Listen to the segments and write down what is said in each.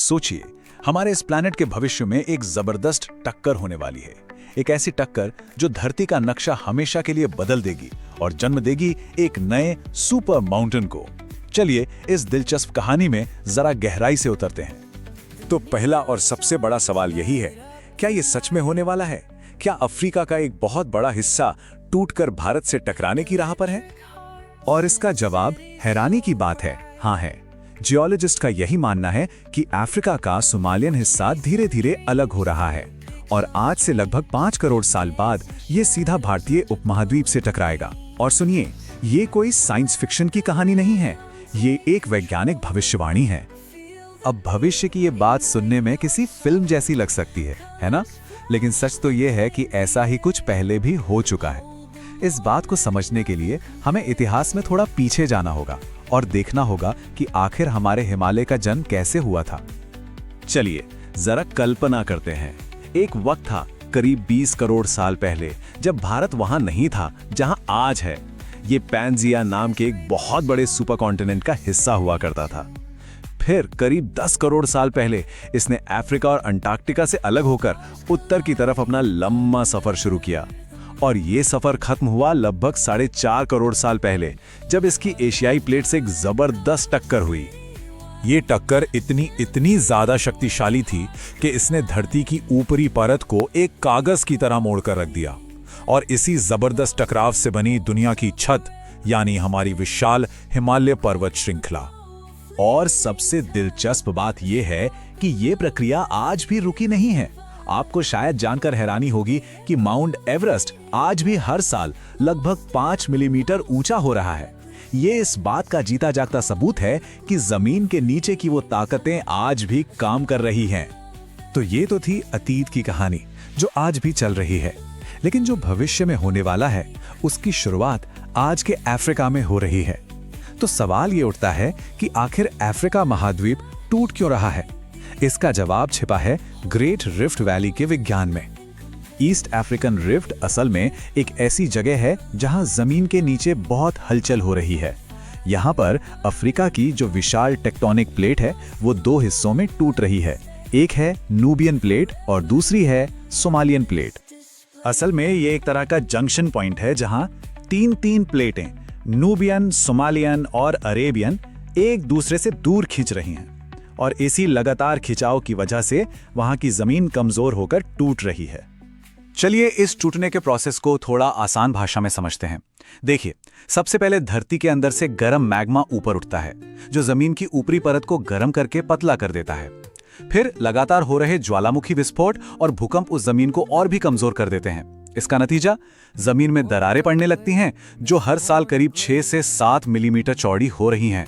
सोचिए, हमारे इस प्लैनेट के भविष्य में एक जबरदस्त टक्कर होने वाली है। एक ऐसी टक्कर जो धरती का नक्शा हमेशा के लिए बदल देगी और जन्म देगी एक नए सुपर माउंटेन को। चलिए इस दिलचस्प कहानी में जरा गहराई से उतरते हैं। तो पहला और सबसे बड़ा सवाल यही है, क्या ये सच में होने वाला है? क्या अफ्रीका का एक बहुत बड़ा हिस्सा टूटकर भारत से टकराने की राह पर है? और इसका जवाब हैरानी की बात है, हाँ है। जियोलॉजिस्ट का यही मानना है कि अफ्रीका का सोमालियन हिस्सा धीरे धीरे अलग हो रहा है और आज से लगभग 5 करोड़ साल बाद ये सीधा भारतीय उपमहाद्वीप से टकराएगा। और सुनिए, ये कोई साइंस फिक्शन की कहानी नहीं है, ये एक वैज्ञानिक भविष्यवाणी है। अब भविष्य की ये बात सुनने में किसी फिल्म जैसी लग सकती है ना? लेकिन सच तो ये है कि ऐसा ही कुछ पहले भी हो चुका है। इस बात को समझने के लिए हमें इतिहास में थोड़ा पीछे जाना होगा और देखना होगा कि आखिर हमारे हिमालय का जन्म कैसे हुआ था। चलिए जरा कल्पना करते हैं। एक वक्त था करीब 20 करोड़ साल पहले, जब भारत वहां नहीं था जहां आज है। ये पैंजिया नाम के एक बहुत बड़े सुपर कॉन्टिनेंट का हिस्सा हुआ करता था। फिर करीब 10 करोड़ साल पहले इसने अफ्रीका और अंटार्कटिका से अलग होकर उत्तर की तरफ अपना लंबा सफर शुरू किया। और ये सफर खत्म हुआ लगभग 4.5 करोड़ साल पहले, जब इसकी एशियाई प्लेट से एक जबरदस्त टक्कर हुई। ये टक्कर इतनी ज्यादा शक्तिशाली थी कि इसने धरती की ऊपरी परत को एक कागज की तरह मोड़कर रख दिया। और इसी जबरदस्त टकराव से बनी दुनिया की छत, यानी हमारी विशाल हिमालय पर्वत श्रृंखला। और सबसे दिलचस्प बात यह है कि यह प्रक्रिया आज भी रुकी नहीं है। आपको शायद जानकर हैरानी होगी कि माउंट एवरेस्ट आज भी हर साल लगभग 5 मिलीमीटर ऊंचा हो रहा है। ये इस बात का जीता जागता सबूत है कि जमीन के नीचे की वो ताकतें आज भी काम कर रही हैं। तो ये तो थी अतीत की कहानी जो आज भी चल रही है, लेकिन जो भविष्य में होने वाला है उसकी शुरुआत आज के अफ्रीका में हो रही है। तो सवाल ये उठता है कि आखिर अफ्रीका महाद्वीप टूट क्यों रहा है? इसका जवाब छिपा है ग्रेट रिफ्ट वैली के विज्ञान में। ईस्ट अफ्रीकन रिफ्ट असल में एक ऐसी जगह है जहां जमीन के नीचे बहुत हलचल हो रही है। यहां पर अफ्रीका की जो विशाल टेक्टोनिक प्लेट है वो 2 हिस्सों में टूट रही है। एक है नूबियन प्लेट और दूसरी है सोमालियन प्लेट। असल में ये एक तरह का जंक्शन पॉइंट है जहां 3 प्लेटें, नूबियन, सोमालियन और अरेबियन, एक दूसरे से दूर खींच रही हैं। और इसी लगातार खिंचाव की वजह से वहां की जमीन कमजोर होकर टूट रही है। चलिए इस टूटने के प्रोसेस को थोड़ा आसान भाषा में समझते हैं। देखिए, सबसे पहले धरती के अंदर से गर्म मैग्मा ऊपर उठता है, जो जमीन की ऊपरी परत को गर्म करके पतला कर देता है। फिर लगातार हो रहे ज्वालामुखी विस्फोट और भूकंप उस जमीन को और भी कमजोर कर देते हैं। इसका नतीजा, जमीन में दरारें पड़ने लगती हैं, जो हर साल करीब 6 से 7 मिलीमीटर चौड़ी हो रही हैं।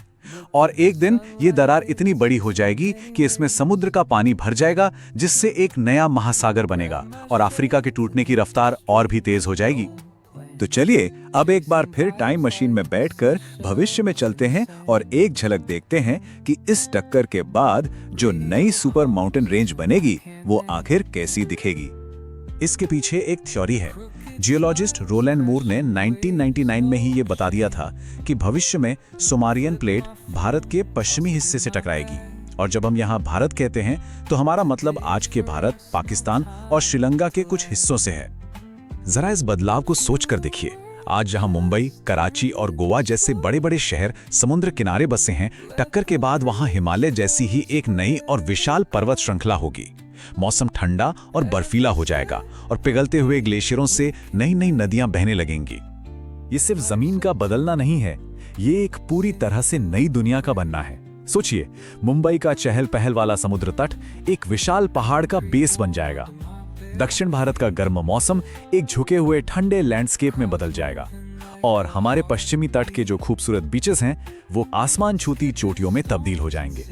और एक दिन ये दरार इतनी बड़ी हो जाएगी कि इसमें समुद्र का पानी भर जाएगा, जिससे एक नया महासागर बनेगा और अफ्रीका के टूटने की रफ्तार और भी तेज हो जाएगी। तो चलिए अब एक बार फिर टाइम मशीन में बैठकर भविष्य में चलते हैं और एक झलक देखते हैं कि इस टक्कर के बाद जो नई सुपर माउंटेन रेंज बनेगी वो आखिर कैसी दिखेगी। इसके पीछे एक थ्योरी है। जियोलॉजिस्ट रोलैंड मूर ने 1999 में ही ये बता दिया था कि भविष्य में सोमालियन प्लेट भारत के पश्चिमी हिस्से से टकराएगी। और जब हम यहाँ भारत कहते हैं तो हमारा मतलब आज के भारत, पाकिस्तान और श्रीलंका के कुछ हिस्सों से है। जरा इस बदलाव को सोच कर देखिए। आज जहां मुंबई, कराची और गोवा जैसे बड़े बड़े शहर समुद्र किनारे बसे हैं, टक्कर के बाद वहां हिमालय जैसी ही एक नई और विशाल पर्वत श्रृंखला होगी। मौसम ठंडा और बर्फीला हो जाएगा और पिघलते हुए ग्लेशियरों से नई नई नदियां बहने लगेंगी। ये सिर्फ जमीन का बदलना नहीं है, ये एक पूरी तरह से नई दुनिया का बनना है। सोचिए, मुंबई का चहल पहल वाला समुद्र तट एक विशाल पहाड़ का बेस बन जाएगा। दक्षिण भारत का गर्म मौसम एक झुके हुए ठंडे लैंडस्केप में बदल जाएगा और हमारे पश्चिमी तट के जो खूबसूरत बीचेस हैं वो आसमान छूती चोटियों में तब्दील हो जाएंगे।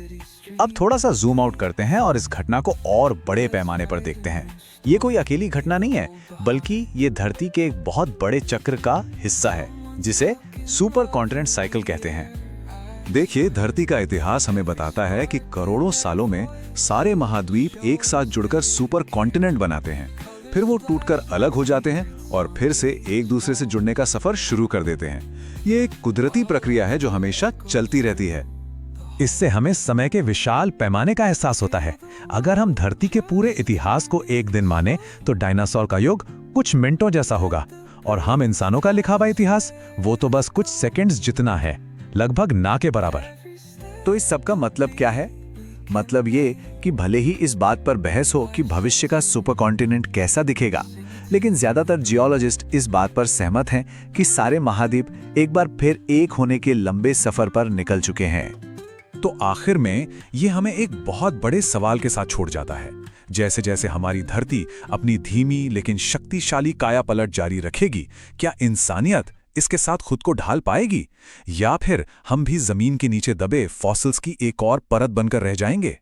अब थोड़ा सा जूम आउट करते हैं और इस घटना को और बड़े पैमाने पर देखते हैं। ये कोई अकेली घटना नहीं है, बल्कि ये धरती के एक बहुत बड़े चक्र का हिस्सा है, जिसे सुपर कॉन्टिनेंट साइकिल कहते हैं। देखिए, धरती का इतिहास हमें बताता है कि करोड़ों सालों में सारे महाद्वीप एक साथ जुड़कर सुपर कॉन्टिनेंट बनाते हैं। फिर वो टूटकर अलग हो जाते हैं और फिर से एक दूसरे से जुड़ने का सफर शुरू कर देते हैं। ये एक कुदरती प्रक्रिया है जो हमेशा चलती रहती है। इससे हमें समय के विशाल पैमाने का एहसास होता है। अगर हम धरती के पूरे इतिहास को एक दिन माने तो डायनासोर का युग कुछ मिनटों जैसा होगा, और हम इंसानों का लिखा हुआ इतिहास वो तो बस कुछ सेकंड्स जितना है, लगभग ना के बराबर। तो इस सब का मतलब क्या है? मतलब ये कि भले ही इस बात पर बहस हो कि भविष्य का सुपर कॉन्टिनेंट कैसा दिखेगा, लेकिन ज्यादातर जियोलॉजिस्ट इस बात पर सहमत हैं कि सारे महाद्वीप एक बार फिर एक होने के लंबे सफर पर निकल चुके हैं। तो आखिर में ये हमें एक बहुत बड़े सवाल के साथ छोड़ जाता है। जैसे जैसे हमारी धरती अपनी धीमी लेकिन शक्तिशाली कायापलट जारी रखेगी, क्या इंसानियत इसके साथ खुद को ढाल पाएगी, या फिर हम भी जमीन के नीचे दबे फॉसिल्स की एक और परत बनकर रह जाएंगे?